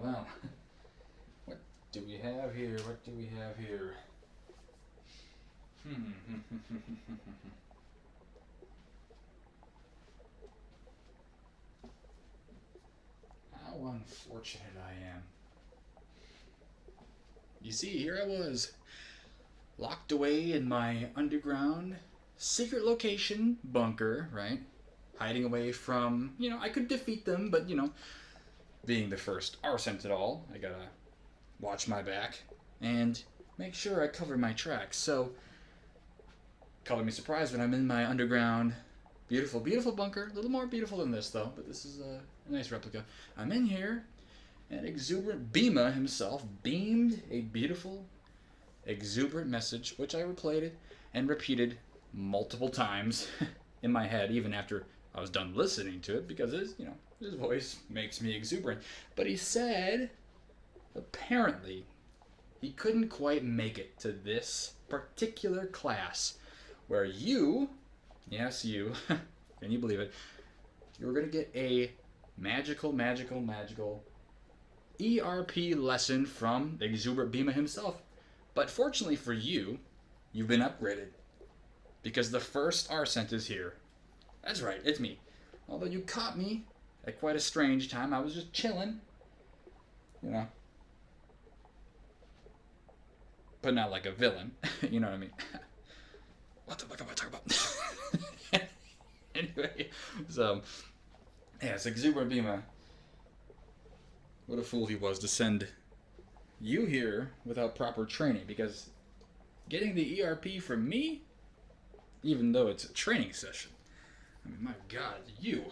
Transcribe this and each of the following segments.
well. What do we have here? What do we have here? How unfortunate I am. You see, here I was, locked away in my underground secret location bunker, right? Hiding away from, I could defeat them, but, being the first Arcent at all, I gotta watch my back and make sure I cover my tracks. So, color me surprised when I'm in my underground, beautiful, beautiful bunker. A little more beautiful than this, though, but this is a nice replica. I'm in here, and Exuberant Bima himself beamed a beautiful, exuberant message, which I replayed it and repeated multiple times in my head, even after I was done listening to it, because his voice makes me exuberant. But he said, apparently, he couldn't quite make it to this particular class where you, yes you, can you believe it, you were going to get a magical ERP lesson from Exuberant Bima himself. But fortunately for you, you've been upgraded. Because the First Arcent is here. That's right, it's me. Although you caught me at quite a strange time. I was just chilling. But not like a villain. You know what I mean? What the fuck am I talking about? Anyway, so, it's Exuberant Bima. What a fool he was to send you here without proper training, because getting the ERP from me, even though it's a training session, I mean, my God, you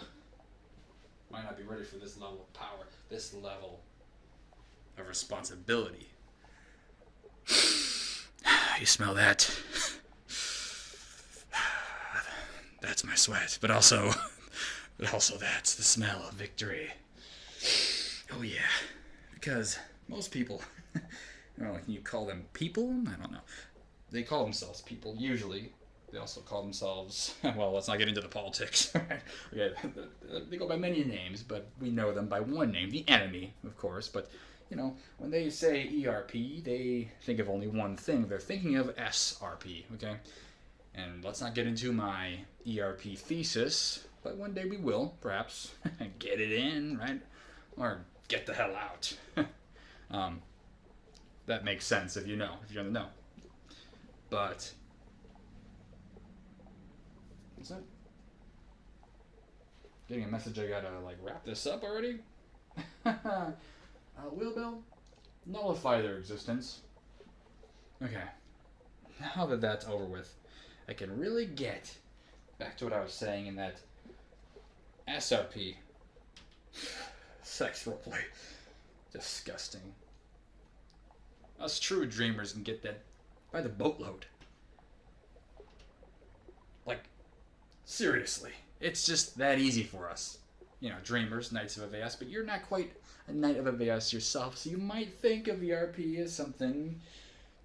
might not be ready for this level of power, this level of responsibility. You smell that? That's my sweat, but also that's the smell of victory. Oh yeah, because most people, can you call them people? I don't know. They call themselves people, usually. They also call themselves, well, let's not get into the politics. Okay, they go by many names, but we know them by one name, the enemy, of course. But, when they say ERP, they think of only one thing. They're thinking of SRP, okay? And let's not get into my ERP thesis, but one day we will, perhaps, get it in, right? Or get the hell out. That makes sense if you're in the know. But, what's that? Getting a message I gotta, wrap this up already? Will Bill? Nullify their existence. Okay. Now that that's over with, I can really get back to what I was saying in that SRP. Sex roleplay. Disgusting. Us true dreamers can get that by the boatload. Seriously. It's just that easy for us. Dreamers, Knights of Avast, but you're not quite a Knight of Avast yourself, so you might think of ERP as something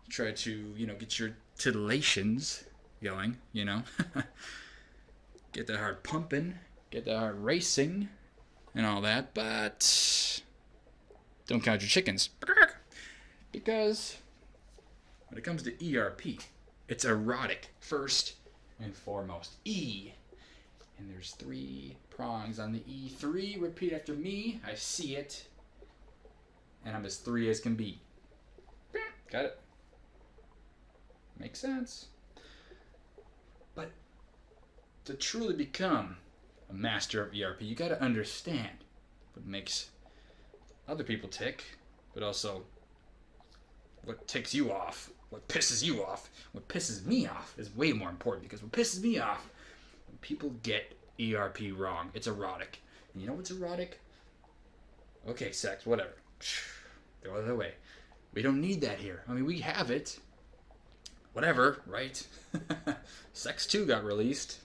to try to, get your titillations going, Get that heart pumping, get that heart racing, and all that, but don't count your chickens. Because when it comes to ERP, it's erotic first and foremost. E. And there's 3 prongs on the E3. Repeat after me. I see it. And I'm as 3 as can be. Got it? Makes sense. But to truly become a master of ERP, you got to understand what makes other people tick, but also what ticks you off, what pisses you off. What pisses me off is way more important, because what pisses me off, when people get ERP wrong, it's erotic. And you know what's erotic? Okay, sex, whatever. Throw it away. We don't need that here. I mean, we have it. Whatever, right? Sex 2 got released.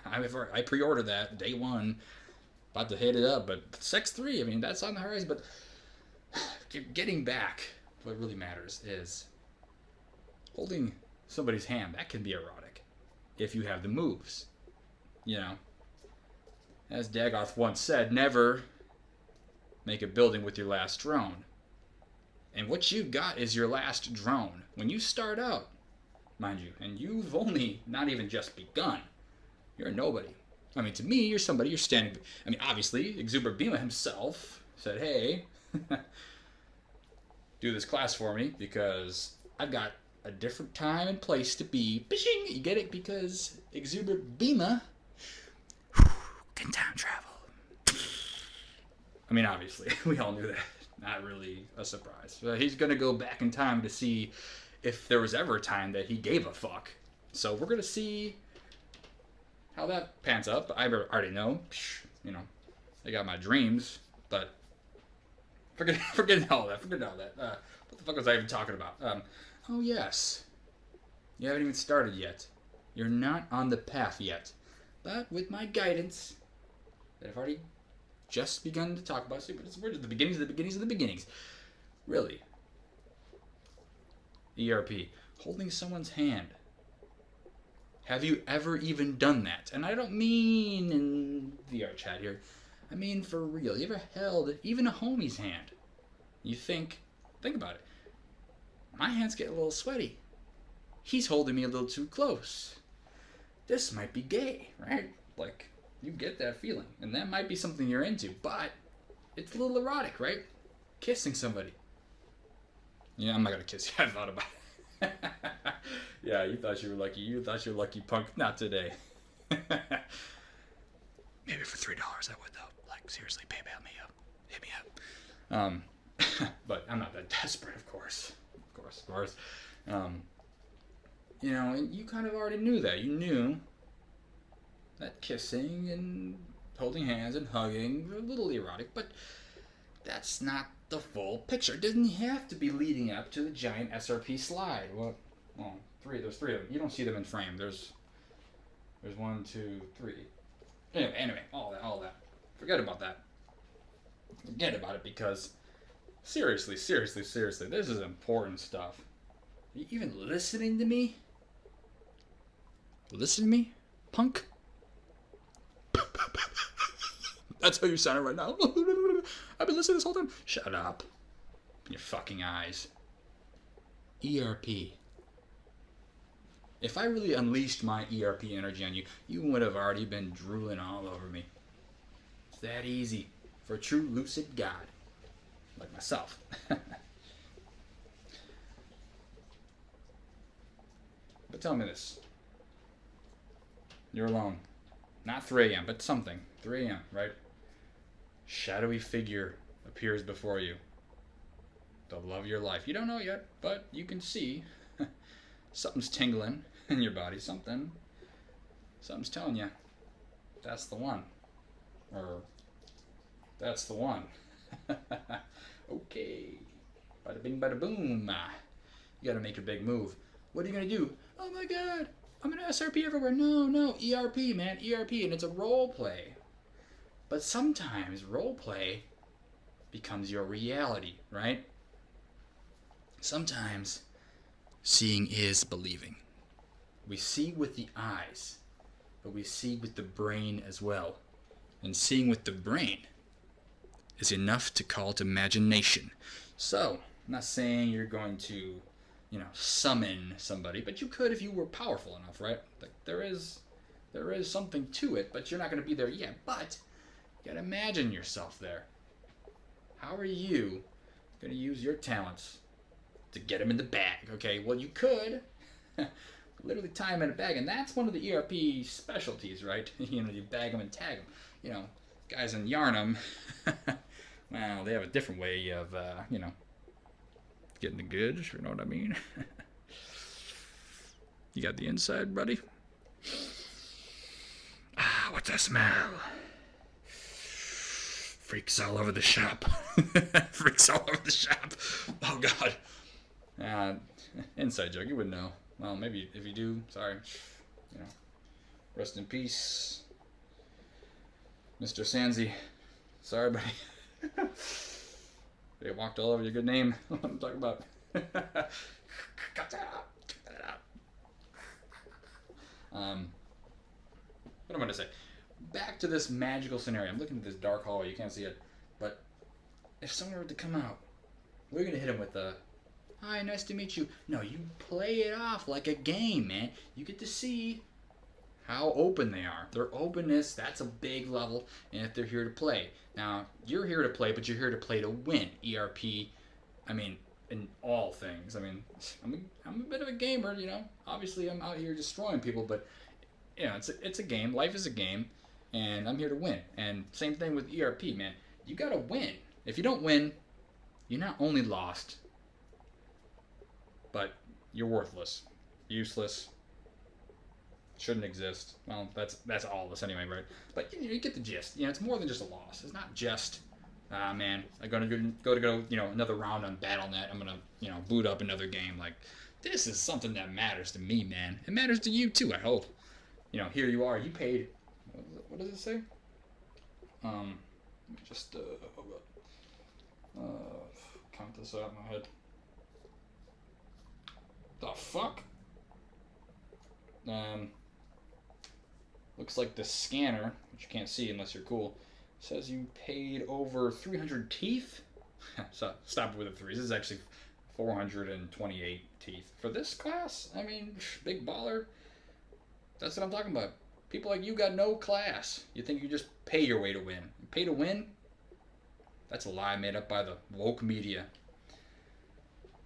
I pre-ordered that day 1. About to hit it up, but Sex 3, I mean, that's on the horizon. But getting back, what really matters is holding somebody's hand. That can be erotic if you have the moves. As Dagoth once said, never make a building with your last drone. And what you've got is your last drone. When you start out, mind you, and you've only not even just begun, you're a nobody. I mean, to me, you're somebody, you're standing. I mean, obviously, EXUBERANT BIMA himself said, hey, do this class for me because I've got a different time and place to be. Bishing! You get it? Because EXUBERANT BIMA can time travel. I mean, obviously, we all knew that. Not really a surprise. He's going to go back in time to see if there was ever a time that he gave a fuck. So we're going to see how that pans up. I already know. You know, I got my dreams, but forget all that. Forget all that. What the fuck was I even talking about? Oh, yes. You haven't even started yet. You're not on the path yet. But with my guidance that I've already just begun to talk about, see, we're at the beginnings of the beginnings of the beginnings. Really. ERP. Holding someone's hand. Have you ever even done that? And I don't mean in VR chat here. I mean for real. You ever held even a homie's hand? You think about it. My hands get a little sweaty. He's holding me a little too close. This might be gay, right? Like, you get that feeling. And that might be something you're into, but it's a little erotic, right? Kissing somebody. Yeah, I'm not gonna kiss you. I thought about it. Yeah, you thought you were lucky. You thought you were lucky, punk. Not today. Maybe for $3 I would, though. Like, seriously, PayPal me up. Hit me up. But I'm not that desperate, of course. Of course. You know, and you kind of already knew that. You knew that kissing and holding hands and hugging were a little erotic, but that's not the full picture. It doesn't have to be leading up to the giant SRP slide. Well, there's three of them. You don't see them in frame. There's 1, 2, 3. Anyway, all that. Forget about that. Forget about it because seriously, this is important stuff. Are you even listening to me? Listen to me, punk? That's how you sound right now. I've been listening this whole time. Shut up. Your fucking eyes. ERP. If I really unleashed my ERP energy on you, you would have already been drooling all over me. It's that easy for a true lucid god like myself. But tell me this. You're alone. Not 3 a.m., but something. 3 a.m., right? Shadowy figure appears before you. The love of your life. You don't know yet, but you can see something's tingling in your body. Something's telling you that's the one. Or that's the one. Okay. Bada bing, bada boom. You gotta make a big move. What are you gonna do? Oh my god, I'm gonna SRP everywhere. No, ERP, man, ERP, and it's a role play. But sometimes role play becomes your reality, right? Sometimes seeing is believing. We see with the eyes, but we see with the brain as well. And seeing with the brain is enough to call it imagination. So, I'm not saying you're going to, summon somebody, but you could if you were powerful enough, right? Like there is something to it, but you're not going to be there yet. But you got to imagine yourself there. How are you going to use your talents to get them in the bag? Okay, well you could literally tie them in a bag, and that's one of the ERP specialties, right? You bag them and tag them. Guys in Yarnum, well, they have a different way of, getting the goods, you know what I mean? You got the inside, buddy? What's that smell? Freaks all over the shop. Freaks all over the shop. Oh, God. Inside joke, you wouldn't know. Well, maybe if you do, sorry. Rest in peace, Mr. Sansi. Sorry, buddy. They walked all over your good name. What I'm talking about. Cut that out. What am I going to say? Back to this magical scenario. I'm looking at this dark hallway. You can't see it. But if someone were to come out, we're going to hit them with a, hi, nice to meet you. No, you play it off like a game, man. You get to see how open they are. Their openness, that's a big level, and if they're here to play. Now, you're here to play, but you're here to play to win. ERP, I mean, in all things. I mean, I'm a bit of a gamer, you know. Obviously, I'm out here destroying people, but, you know, it's a game. Life is a game, and I'm here to win. And same thing with ERP, man. You got to win. If you don't win, you're not only lost, but you're worthless, useless, shouldn't exist. Well, that's all of us anyway, right? But you get the gist. You know, it's more than just a loss. It's not just, man, I'm gonna go, you know, another round on BattleNet. I'm gonna, you know, boot up another game. Like, this is something that matters to me, man. It matters to you too, I hope. You know, here you are. You paid. What does it say? Let me just count this out in my head. The fuck? Looks like the scanner, which you can't see unless you're cool, says you paid over 300 teeth. So stop with the threes. This is actually 428 teeth for this class. I mean, big baller. That's what I'm talking about. People like you got no class. You think you just pay your way to win? Pay to win? That's a lie made up by the woke media.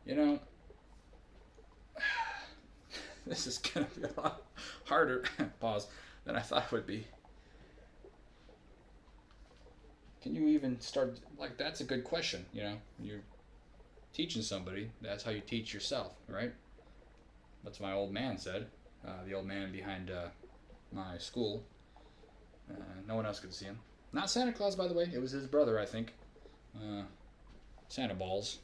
You know, this is gonna be a lot harder. Pause. Than I thought it would be. Can you even start, like, that's a good question, you know? You're teaching somebody, that's how you teach yourself, right? That's what my old man said. The old man behind my school. No one else could see him. Not Santa Claus, by the way. It was his brother, I think. Santa Balls.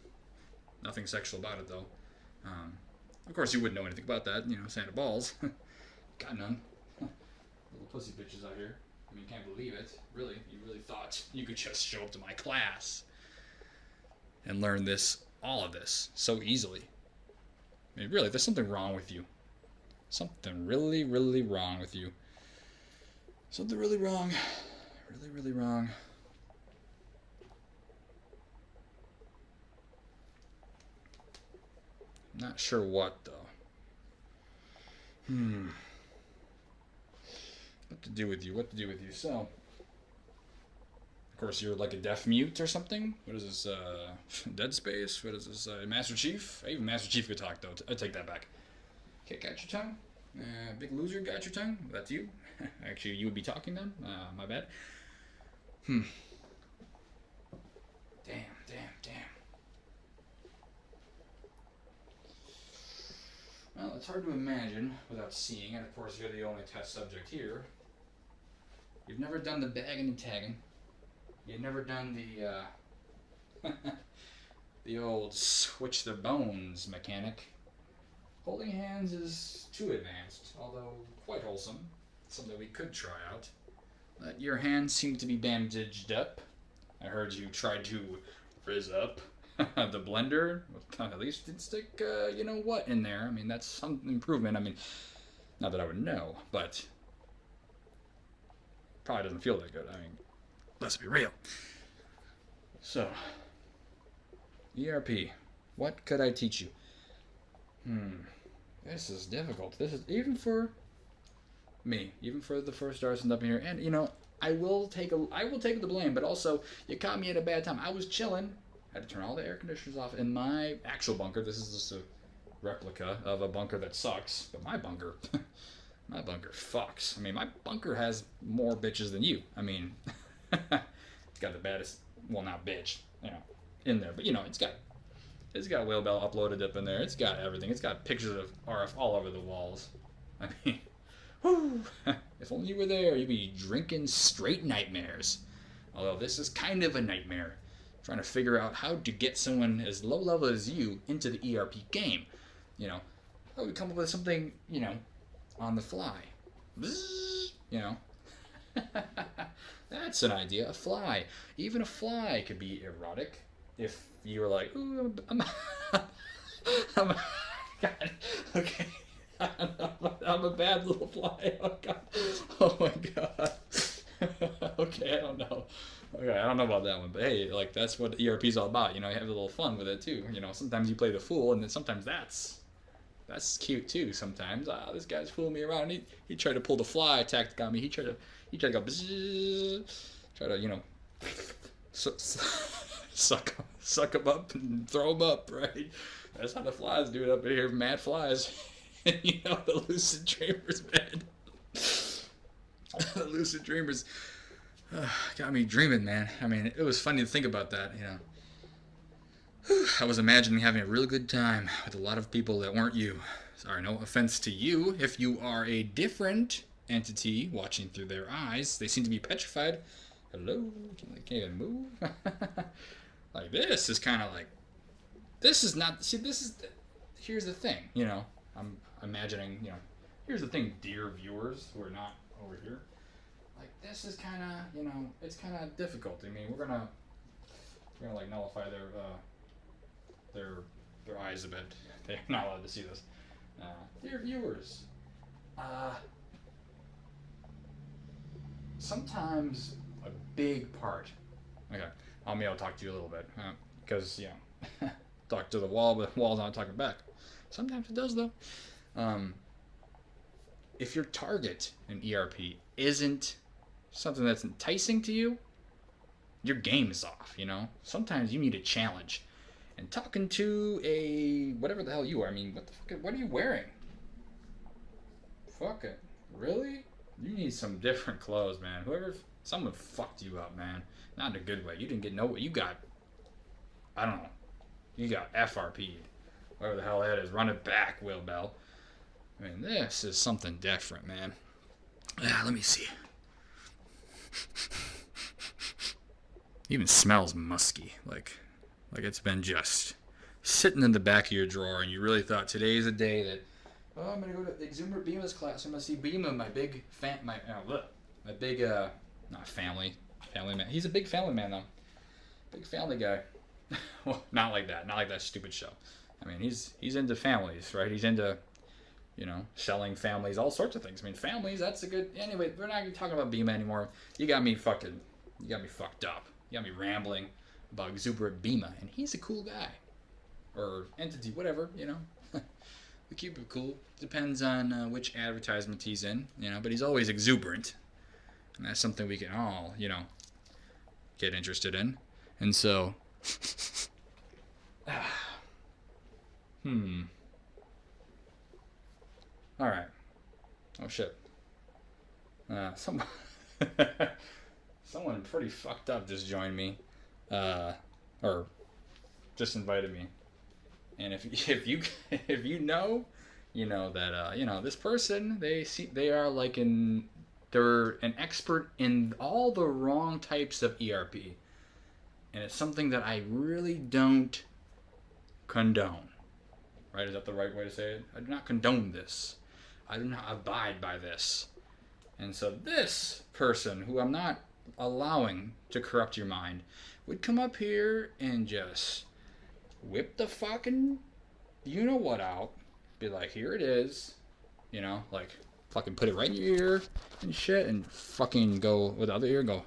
Nothing sexual about it, though. Of course, you wouldn't know anything about that, you know, Santa Balls. Got none. Little pussy bitches out here. I mean, can't believe it. Really, you really thought you could just show up to my class and learn all of this, so easily. I mean, really, there's something wrong with you. Something really, really wrong with you. Something really wrong. Really, really wrong. Not sure what, though. What to do with you? So, of course, you're like a deaf mute or something. What is this? Dead Space? What is this? Master Chief? Even Master Chief could talk, though. I take that back. Okay, got your tongue? Big Loser got your tongue? That's you? Actually, you would be talking then? My bad. Damn. Well, it's hard to imagine without seeing, and of course you're the only test subject here. You've never done the bagging and tagging. You've never done the the old switch the bones mechanic. Holding hands is too advanced, although quite wholesome. Something we could try out. But your hands seem to be bandaged up. I heard you tried to frizz up the blender. At least didn't stick, you know what, in there. I mean, that's some improvement. I mean, not that I would know, but probably doesn't feel that good. I mean, let's be real. So, ERP. What could I teach you? This is difficult. This is even for me, even for the First Arcent up here. And you know, I will take the blame, but also you caught me at a bad time. I was chilling. I had to turn all the air conditioners off in my actual bunker. This is just a replica of a bunker that sucks, but my bunker fucks. I mean, my bunker has more bitches than you. I mean, it's got the baddest, well, not bitch, you know, in there, but you know, it's got Whale Bell uploaded up in there. It's got everything. It's got pictures of RF all over the walls. I mean, whoo! If only you were there, you'd be drinking straight nightmares. Although this is kind of a nightmare. Trying to figure out how to get someone as low level as you into the ERP game. You know, how we come up with something, you know, on the fly. Bzzz, you know. That's an idea. A fly. Even a fly could be erotic. If you were like, ooh, I'm God, okay. I'm a bad little fly. Oh, God. Oh, my God. Okay, I don't know. Okay, I don't know about that one, but hey, like that's what ERP is all about. You know, you have a little fun with it too. You know, sometimes you play the fool, and then sometimes that's cute too. Sometimes, this guy's fooling me around. He tried to pull the fly tactic on me. He tried to go bzzz, try to suck him up and throw him up. Right? That's how the flies do it up in here. Mad flies. You know the lucid dreamers, man. The lucid dreamers got me dreaming, man. I mean, it was funny to think about that. You know. I was imagining having a really good time with a lot of people that weren't you. Sorry, no offense to you. If you are a different entity watching through their eyes, they seem to be petrified. Hello? They can't even move. Like, this is kind of like... This is not... See, this is... Here's the thing, you know. I'm imagining, you know... Here's the thing, dear viewers who are not over here. Like, this is kind of, you know, it's kind of difficult. I mean, we're gonna like, nullify their eyes a bit. They're not allowed to see this. Dear viewers, sometimes a big part. Okay, I'll talk to you a little bit because you know, talk to the wall, but the wall's not talking back. Sometimes it does though. If your target in ERP isn't something that's enticing to you, your game is off. You know, sometimes you need a challenge. And talking to a whatever the hell you are, I mean, what are you wearing? Fuck it. Really? You need some different clothes, man. Someone fucked you up, man. Not in a good way. You didn't get you got, I don't know. You got FRP'd. Whatever the hell that is. Run it back, Will Bell. I mean, this is something different, man. Let me see. Even smells musky. Like it's been just sitting in the back of your drawer, and you really thought today's a day that, I'm gonna go to the EXUBERANT BIMA's class. I'm gonna see Bima, my big not family man. He's a big family man though, big family guy. Well, not like that stupid show. I mean, he's into families, right? He's into, you know, selling families, all sorts of things. I mean, families. That's a good. Anyway, we're not even talking about Bima anymore. You got me fucked up. You got me rambling about EXUBERANT BIMA, and he's a cool guy, or entity, whatever, you know. We keep it cool. Depends on which advertisement he's in, you know. But he's always exuberant, and that's something we can all, you know, get interested in. And so, all right. Oh shit. Someone pretty fucked up just joined me. Or just invited me, and if you know, you know that you know this person, they're an expert in all the wrong types of ERP, and it's something that I really don't condone. Right? Is that the right way to say it? I do not condone this. I do not abide by this. And so this person, who I'm not allowing to corrupt your mind, would come up here and just whip the fucking you-know-what out. Be like, here it is. You know, like, fucking put it right in your ear and shit, and fucking go with the other ear and go.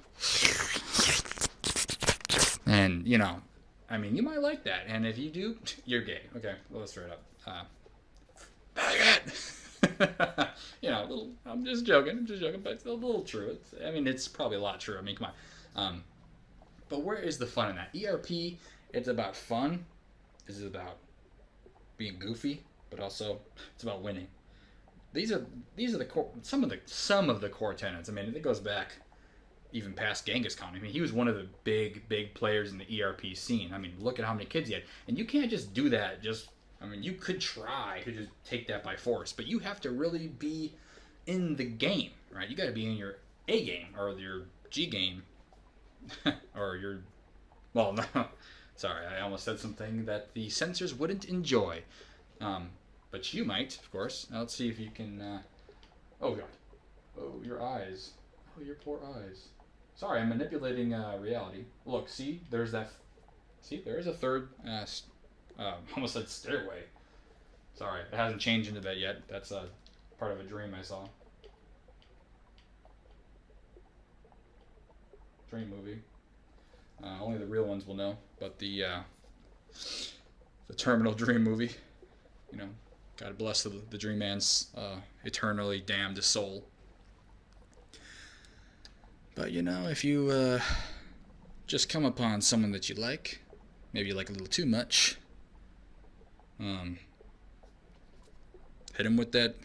And, you know, I mean, you might like that. And if you do, you're gay. Okay, well, let's throw it up. You know, I'm just joking, but it's a little true. It's probably a lot true. I mean, come on. But where is the fun in that? ERP, it's about fun. It's about being goofy, but also it's about winning. These are the core, some of the core tenets. I mean, it goes back even past Genghis Khan. I mean, he was one of the big players in the ERP scene. I mean, look at how many kids he had. And you can't just do that. You could try to just take that by force, but you have to really be in the game, right? You got to be in your A game or your G game, or your, well, no, sorry, I almost said something that the censors wouldn't enjoy, but you might, of course. Now let's see if you can. Oh God, oh your eyes, oh your poor eyes. Sorry, I'm manipulating reality. Look, see, there's that. See, there is a third. Almost said stairway. Sorry, it hasn't changed into that yet. That's part of a dream I saw. dream movie. Only the real ones will know, but the Terminal Dream movie, you know, God bless the Dream Man's eternally damned soul. But you know, if you just come upon someone that you like, maybe you like a little too much, hit him with that.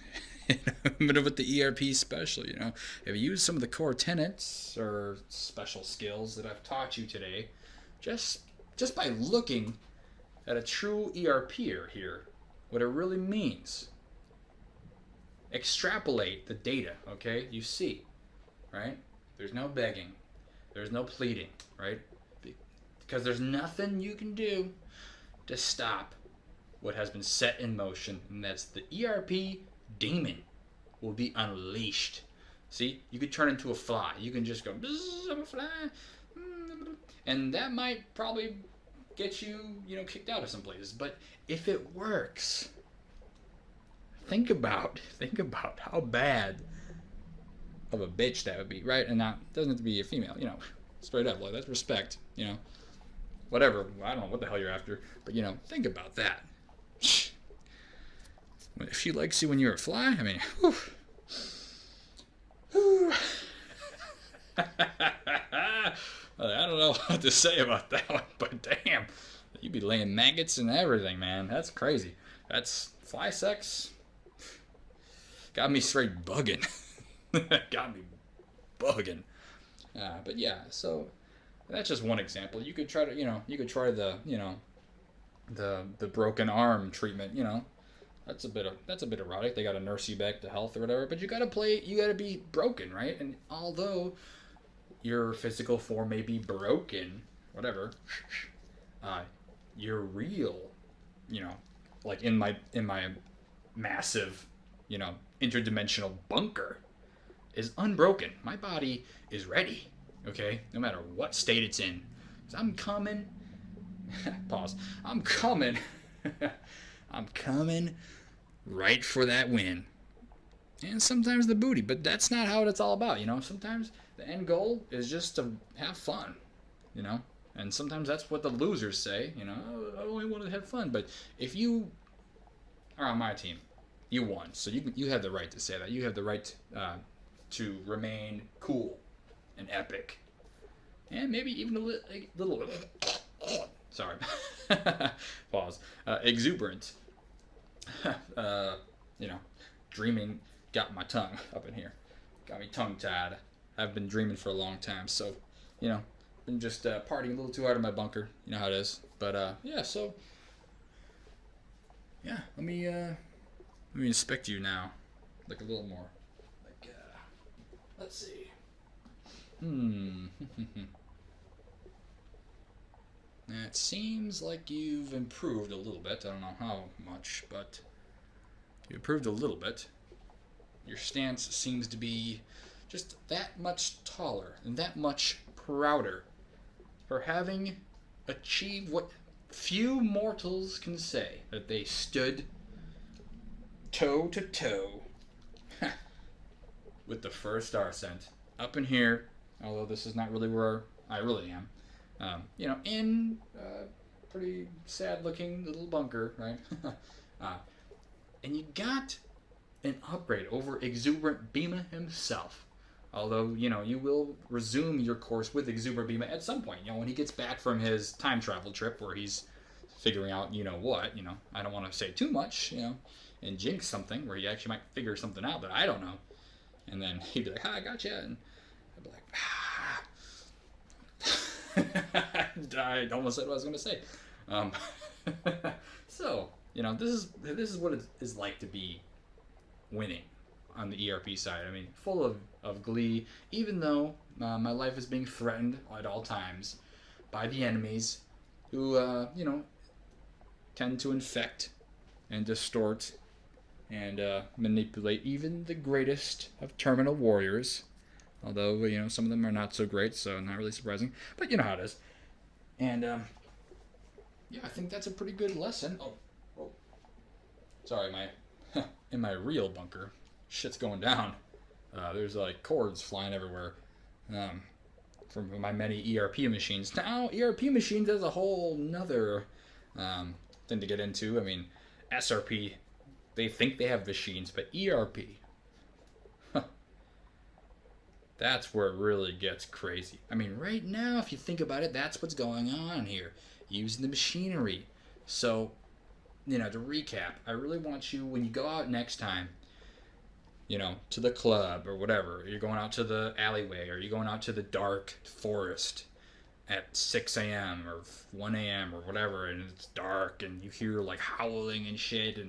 With the ERP special, you know, if you use some of the core tenets or special skills that I've taught you today, just by looking at a true ERPer here, what it really means. Extrapolate the data, okay? You see, right? There's no begging, there's no pleading, right? Because there's nothing you can do to stop what has been set in motion, and that's the ERP demon will be unleashed. See, you could turn into a fly. You can just go, I'm a fly, and that might probably get you, you know, kicked out of some places. But if it works, think about how bad of a bitch that would be, right? And now, it doesn't have to be a female, you know, straight up, like, that's respect, you know, whatever. I don't know what the hell you're after, but you know, think about that. If she likes you when you're a fly, I mean, whew. I don't know what to say about that one, but damn, you'd be laying maggots and everything, man. That's crazy. That's fly sex. Got me straight bugging. Got me bugging. But yeah, so that's just one example. You could try to, you know, the broken arm treatment, you know. That's a bit erotic. They gotta nurse you back to health or whatever, but you gotta be broken, right? And although your physical form may be broken, whatever, your real, you know, like in my massive, you know, interdimensional bunker is unbroken. My body is ready, okay? No matter what state it's in. 'Cause I'm coming. Pause. I'm coming. I'm coming right for that win. And sometimes the booty, but that's not how it's all about, you know? Sometimes the end goal is just to have fun, you know? And sometimes that's what the losers say, you know, I only want to have fun. But if you are on my team, you won. So you have the right to say that. You have the right to remain cool and epic. And maybe even a little sorry. Pause. Exuberant. You know, dreaming got my tongue up in here. Got me tongue-tied. I've been dreaming for a long time, so, you know, been just partying a little too hard in my bunker. You know how it is. But, yeah, so, yeah, let me inspect you now. Like a little more. Like, let's see. It seems like you've improved a little bit. I don't know how much, but you improved a little bit. Your stance seems to be just that much taller and that much prouder for having achieved what few mortals can say, that they stood toe to toe with the First Arcent up in here, although this is not really where I really am. You know, in a pretty sad-looking little bunker, right? And you got an upgrade over Exuberant Bima himself. Although, you know, you will resume your course with Exuberant Bima at some point. You know, when he gets back from his time travel trip where he's figuring out, you know what, you know. I don't want to say too much, you know, and jinx something where he actually might figure something out that I don't know. And then he'd be like, I gotcha. And I'd be like, I almost said what I was going to say. So, you know, this is what it is like to be winning on the ERP side. I mean, full of glee, even though my life is being threatened at all times by the enemies who, you know, tend to infect and distort and manipulate even the greatest of terminal warriors. Although, you know, some of them are not so great, so not really surprising. But you know how it is. And, yeah, I think that's a pretty good lesson. Oh. Sorry, in my real bunker, shit's going down. There's, like, cords flying everywhere. from my many ERP machines. Now, ERP machines is a whole nother thing to get into. I mean, SRP, they think they have machines, but ERP, that's where it really gets crazy. I mean, right now, if you think about it, that's what's going on here. Using the machinery. So, to recap, I really want you, when you go out next time, to the club or whatever, you're going out to the alleyway, or you're going out to the dark forest at 6 a.m. or 1 a.m. or whatever, and it's dark, and you hear like howling and shit,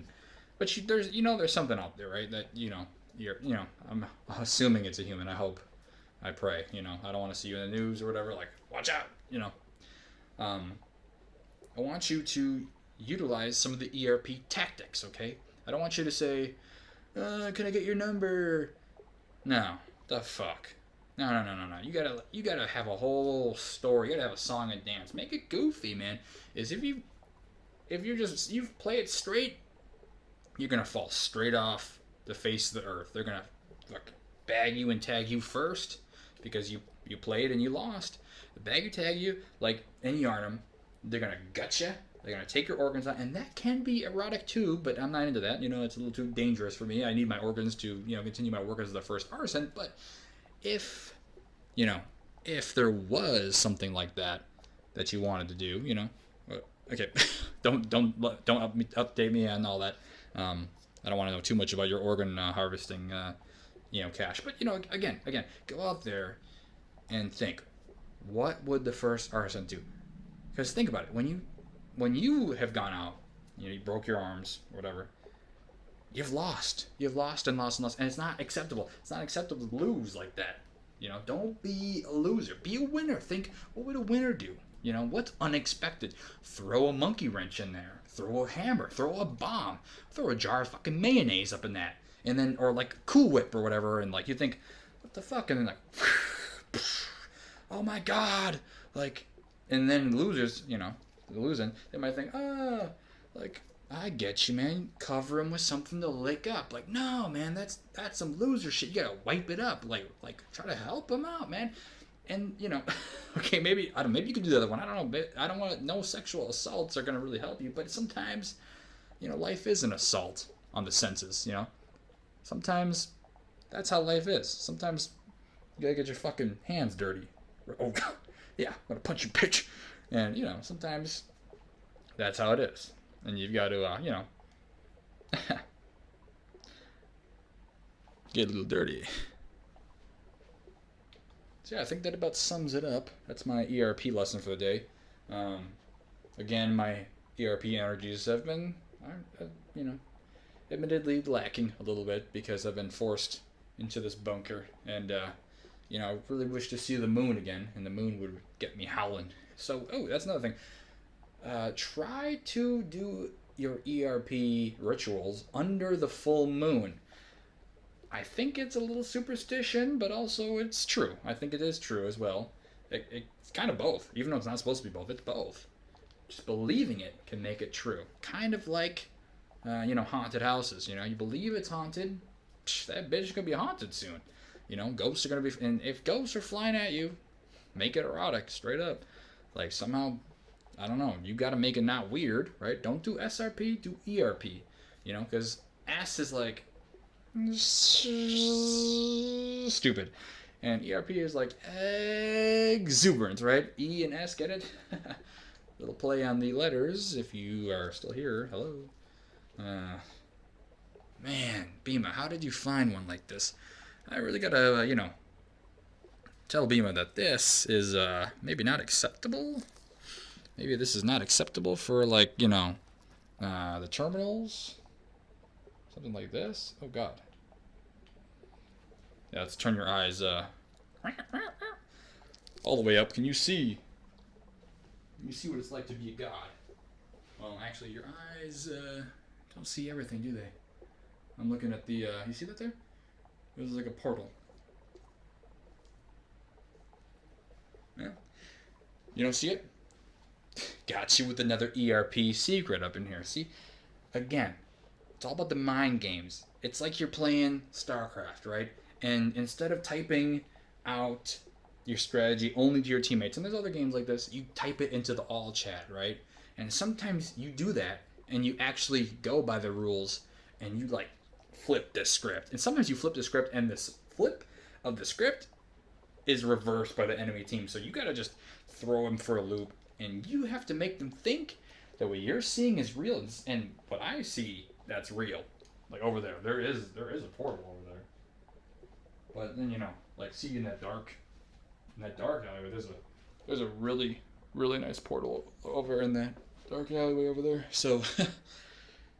but there's something out there, right? That I'm assuming it's a human. I hope, I pray. I don't want to see you in the news or whatever. Like, watch out. I want you to utilize some of the ERP tactics. Okay, I don't want you to say, can I get your number? No, the fuck. No. You gotta have a whole story. You gotta have a song and dance. Make it goofy, man. If you play it straight, you're gonna fall straight off the face of the earth. They're gonna bag you and tag you first because you played and you lost. They bag you, tag you, and yarn them. They're gonna gut you. They're going to take your organs out, and that can be erotic too, but I'm not into that. It's a little too dangerous for me. I need my organs to, continue my work as the First Arcent, but if there was something like that you wanted to do, okay, don't update me on all that. I don't want to know too much about your organ harvesting, cash. But, again, go out there and think, what would the First Arcent do? Because think about it, when you have gone out, you broke your arms, or whatever, you've lost. You've lost and lost and lost. And it's not acceptable. It's not acceptable to lose like that. Don't be a loser. Be a winner. Think, what would a winner do? What's unexpected? Throw a monkey wrench in there. Throw a hammer. Throw a bomb. Throw a jar of fucking mayonnaise up in that. And then, or Cool Whip or whatever. And you think, what the fuck? And then oh my God. And then losers, losing, they might think, I get you, man. Cover him with something to lick up. No, man, that's some loser shit. You gotta wipe it up. Try to help him out, man. And okay, maybe you could do the other one. I don't know. But I don't want no sexual assaults are gonna really help you. But sometimes, life is an assault on the senses. Sometimes that's how life is. Sometimes you gotta get your fucking hands dirty. Oh God, yeah, I'm gonna punch you, bitch. And, sometimes that's how it is. And you've got to, get a little dirty. So, yeah, I think that about sums it up. That's my ERP lesson for the day. Again, my ERP energies have been, admittedly lacking a little bit because I've been forced into this bunker. And, I really wish to see the moon again, and the moon would get me howling. So, that's another thing. Try to do your ERP rituals under the full moon. I think it's a little superstition, but also it's true. I think it is true as well. It's kind of both. Even though it's not supposed to be both, it's both. Just believing it can make it true. Kind of like, haunted houses. You believe it's haunted, that bitch is going to be haunted soon. Ghosts are going to be... And if ghosts are flying at you, make it erotic, straight up. Somehow, I don't know, you got to make it not weird, right? Don't do SRP, do ERP, because S is stupid, and ERP is exuberant, right? E and S, get it? Little play on the letters, if you are still here, hello. Man, BIMA, how did you find one like this? I really got to, tell BIMA that this is maybe not acceptable. Maybe this is not acceptable for the terminals. Something like this. Oh God. Yeah, let's turn your eyes all the way up. Can you see? Can you see what it's like to be a god? Well, actually, your eyes don't see everything, do they? I'm looking at the. You see that there? It was like a portal. Yeah. You don't see it? Got you with another ERP secret up in here. See? Again, it's all about the mind games. It's like you're playing StarCraft, right? And instead of typing out your strategy only to your teammates. And there's other games like this. You type it into the all chat, right? And sometimes you do that and you actually go by the rules and you like flip the script. And sometimes you flip the script and this flip of the script is reversed by the enemy team. So you gotta just throw them for a loop and you have to make them think that what you're seeing is real. And what I see, that's real. Like over there, there is a portal over there. But then, you know, like see in that dark alleyway, there's a really, really nice portal over in that dark alleyway over there. So,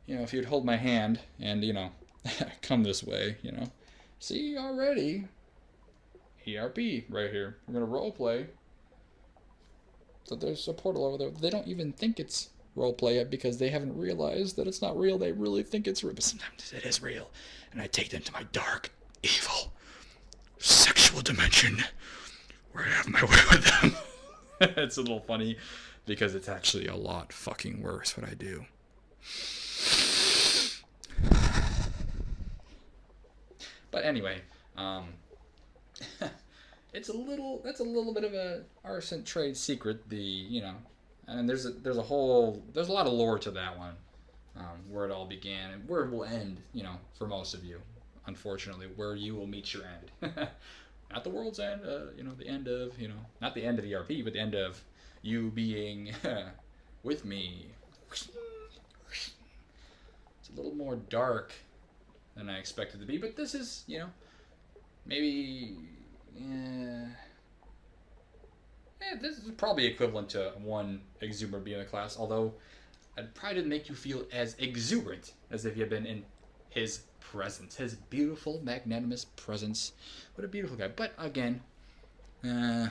you know, if you'd hold my hand and, you know, come this way, you know, see already, ERP right here. We're gonna role play. So there's a portal over there. They don't even think it's role play yet because they haven't realized that it's not real. They really think it's real, but sometimes it is real. And I take them to my dark, evil, sexual dimension where I have my way with them. It's a little funny because it's actually a lot fucking worse what I do. But anyway, that's a little bit of a Arcent trade secret. You know, and there's a lot of lore to that one, where it all began and where it will end. You know, for most of you, unfortunately, where you will meet your end. Not the world's end, you know, the end of, you know, not the end of ERP, but the end of you being with me. It's a little more dark than I expected to be, but this is, you know, maybe, this is probably equivalent to one exuberant BIMA class, although I probably didn't make you feel as exuberant as if you had been in his presence, his beautiful, magnanimous presence. What a beautiful guy. But again, I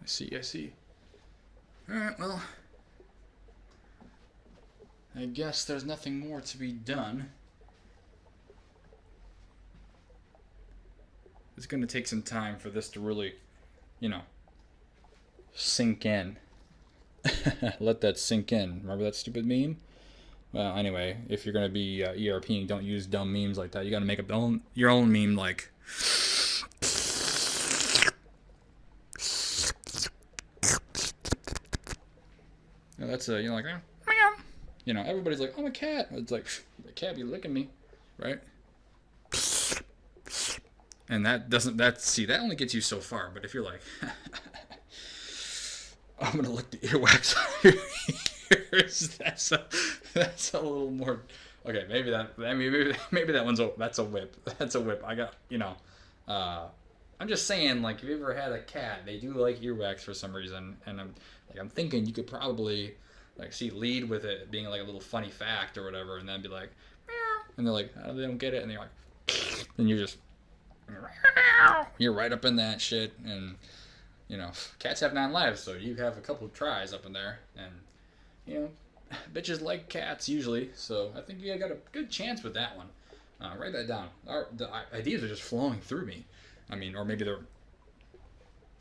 see. Alright, well, I guess there's nothing more to be done. It's going to take some time for this to really, you know, sink in. Let that sink in. Remember that stupid meme? Well, anyway, if you're going to be ERPing, don't use dumb memes like that. You got to make up your own meme like... You know, that's a, you know, like... Meow. You know, everybody's like, I'm a cat. It's like, the cat be licking me, right? And that only gets you so far. But if you're like... I'm going to lick the earwax out of your ears. That's a little more. Okay, maybe that one's that's a whip. That's a whip. I got, you know. I'm just saying, like, if you ever had a cat, they do like earwax for some reason, and I'm thinking you could probably like lead with it being like a little funny fact or whatever, and then be like, meow, and they're like, oh, they don't get it, and they're like, and you're right up in that shit, and you know, cats have 9 lives, so you have a couple of tries up in there, and you know, bitches like cats usually, so I think you got a good chance with that one. Write that down. The ideas are just flowing through me. I mean, or maybe they're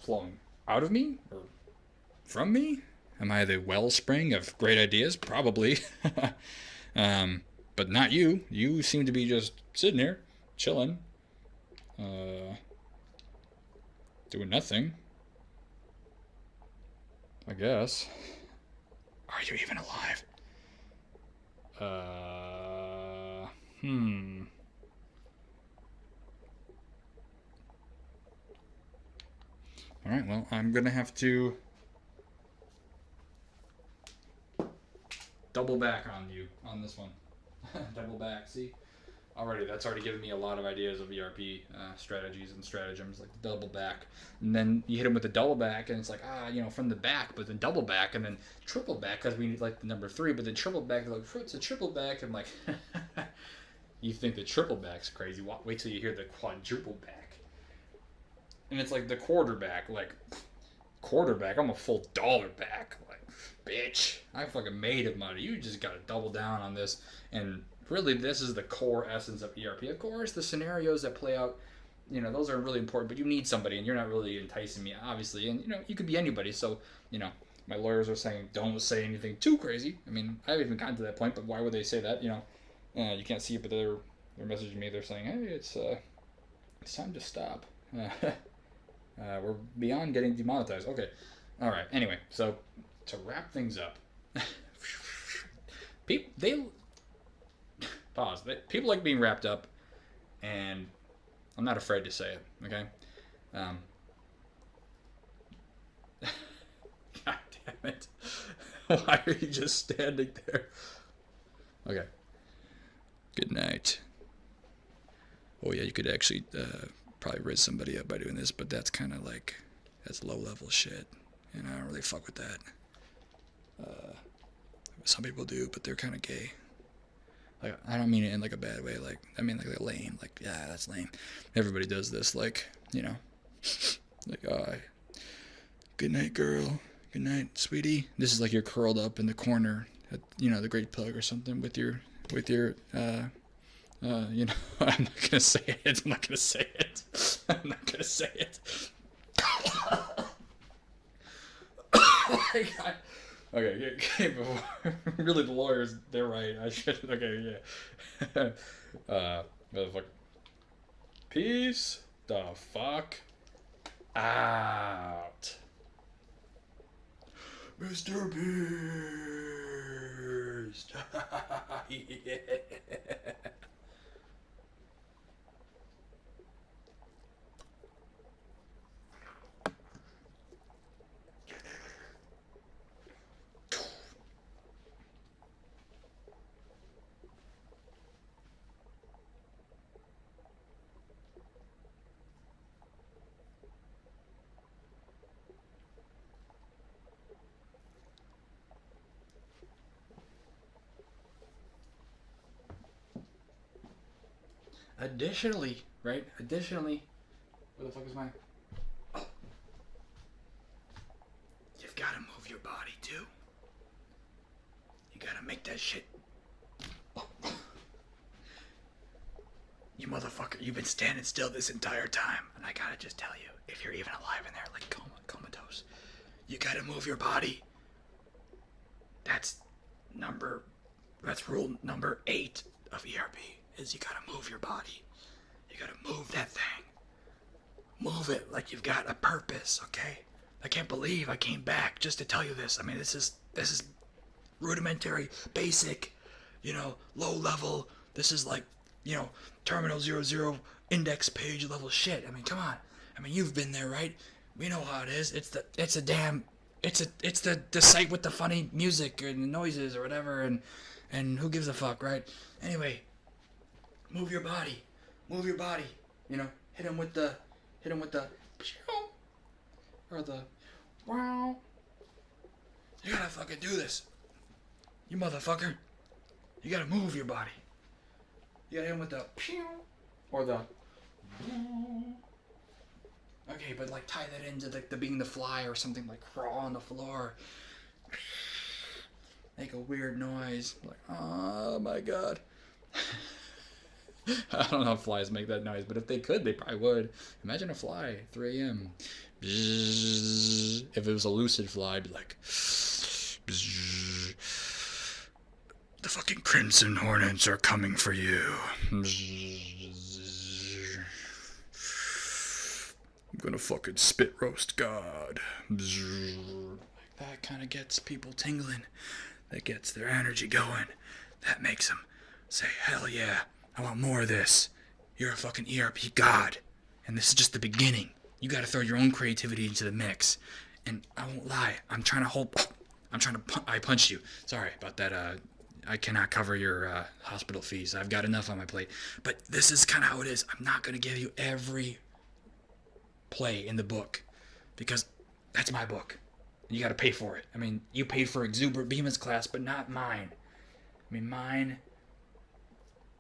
flowing out of me or from me. Am I the wellspring of great ideas? Probably. But not you. You seem to be just sitting here, chilling, doing nothing. I guess. Are you even alive? Alright, well, I'm gonna have to double back on you on this one. Double back, see? That's already given me a lot of ideas of ERP strategies and stratagems, like the double back. And then you hit them with the double back, and it's like, you know, from the back, but then double back, and then triple back, because we need, like, the number 3, but then triple back, like, it's a triple back, and, like, you think the triple back's crazy. Wait till you hear the quadruple back. And it's like the quarterback, I'm a full dollar back. Like, bitch, I fucking made it money. You just gotta double down on this. And really, this is the core essence of ERP. Of course, the scenarios that play out, you know, those are really important, but you need somebody, and you're not really enticing me, obviously. And, you know, you could be anybody. So, you know, my lawyers are saying, don't say anything too crazy. I mean, I haven't even gotten to that point, but why would they say that? You know, you can't see it, but they're messaging me. They're saying, hey, it's It's time to stop. We're beyond getting demonetized. Okay. All right. Anyway, so to wrap things up, people people like being wrapped up, and I'm not afraid to say it. Okay. God damn it! Why are you just standing there? Okay. Good night. Oh yeah, you could actually probably raise somebody up by doing this, but that's kind of like, that's low level shit, and I don't really fuck with that. Some people do, but they're kind of gay. Like, I don't mean it in like a bad way. Like, I mean like lame. Like, yeah, that's lame. Everybody does this. Like, you know, like, good night, girl. Good night, sweetie. This is like you're curled up in the corner at, you know, the Great Plug or something with your you know, I'm not gonna say it. I'm not gonna say it. I'm not gonna say it. Okay, before, really, the lawyers, they're right. I should. Okay, yeah. Motherfucker. Peace the fuck out, Mr. Beast. Yeah. Additionally, right? Additionally, where the fuck is my? Oh. You've got to move your body too. You gotta make that shit. Oh. You motherfucker! You've been standing still this entire time, and I gotta just tell you, if you're even alive in there, like comatose, you gotta move your body. That's rule number 8 of ERP. Is you gotta move your body. You gotta move that thing. Move it like you've got a purpose, okay? I can't believe I came back just to tell you this. I mean, this is rudimentary, basic, you know, low level. This is like, you know, terminal 00 index page level shit. I mean, come on. I mean, you've been there, right? We know how it is. It's the site with the funny music and the noises or whatever, and who gives a fuck, right? Anyway, move your body. Move your body. You know, hit him with the or the wow. You gotta fucking do this. You motherfucker. You gotta move your body. You gotta hit him with the or the okay, but like tie that into the being the fly or something, like crawl on the floor. Make a weird noise. Like, oh my god. I don't know if flies make that noise, but if they could, they probably would. Imagine a fly, 3 a.m. If it was a lucid fly, I'd be like, the fucking Crimson Hornets are coming for you. I'm gonna fucking spit roast God. That kind of gets people tingling. That gets their energy going. That makes them say, hell yeah. I want more of this. You're a fucking ERP god. And this is just the beginning. You gotta throw your own creativity into the mix. And I won't lie, I punched you. Sorry about that. I cannot cover your hospital fees. I've got enough on my plate. But this is kind of how it is. I'm not gonna give you every play in the book. Because that's my book. You gotta pay for it. I mean, you paid for Exuberant Bima's class, but not mine. I mean, mine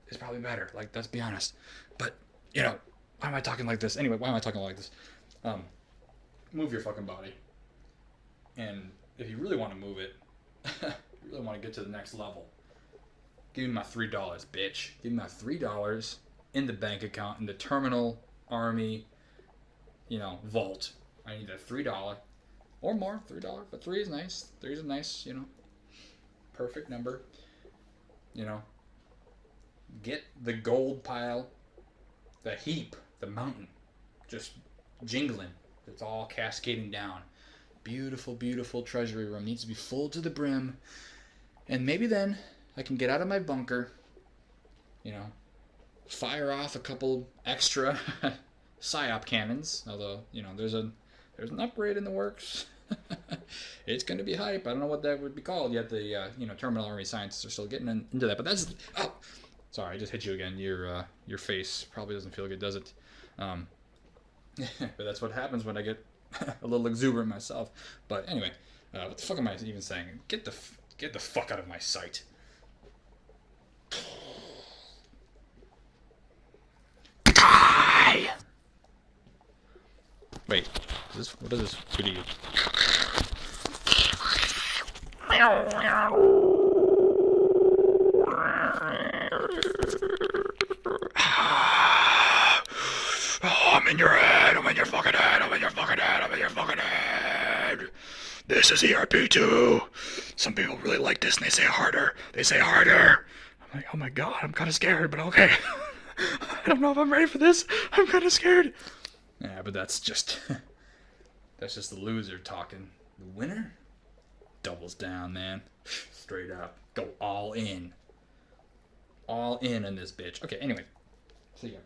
is probably better. Like, let's be honest. But, you know, why am I talking like this? Anyway, why am I talking like this? Move your fucking body. And if you really want to move it, you really want to get to the next level, give me my $3, bitch. Give me my $3 in the bank account, in the terminal army, you know, vault. I need that $3 or more, $3, but 3 is nice. 3 is a nice, you know, perfect number. You know, get the gold pile, the heap the mountain just jingling. It's all cascading down. Beautiful, beautiful treasury room. Needs to be full to the brim. And maybe then I can get out of my bunker, you know, fire off a couple extra PSYOP cannons. Although, you know, there's an upgrade in the works. It's going to be hype. I don't know what that would be called yet. The you know, terminal army scientists are still getting into that. But that's sorry, I just hit you again. Your face probably doesn't feel good, does it? But that's what happens when I get a little exuberant myself. But anyway, what the fuck am I even saying? Get the fuck out of my sight. Die! Wait, what is this video? I'm in your head, I'm in your fucking head, I'm in your fucking head, I'm in your fucking head. This is ERP 2. Some people really like this and they say harder. They say harder. I'm like, oh my god, I'm kind of scared, but okay. I don't know if I'm ready for this. I'm kind of scared. Yeah, but that's just the loser talking. The winner doubles down, man. Straight up. Go all in. All in this bitch. Okay, anyway. See ya.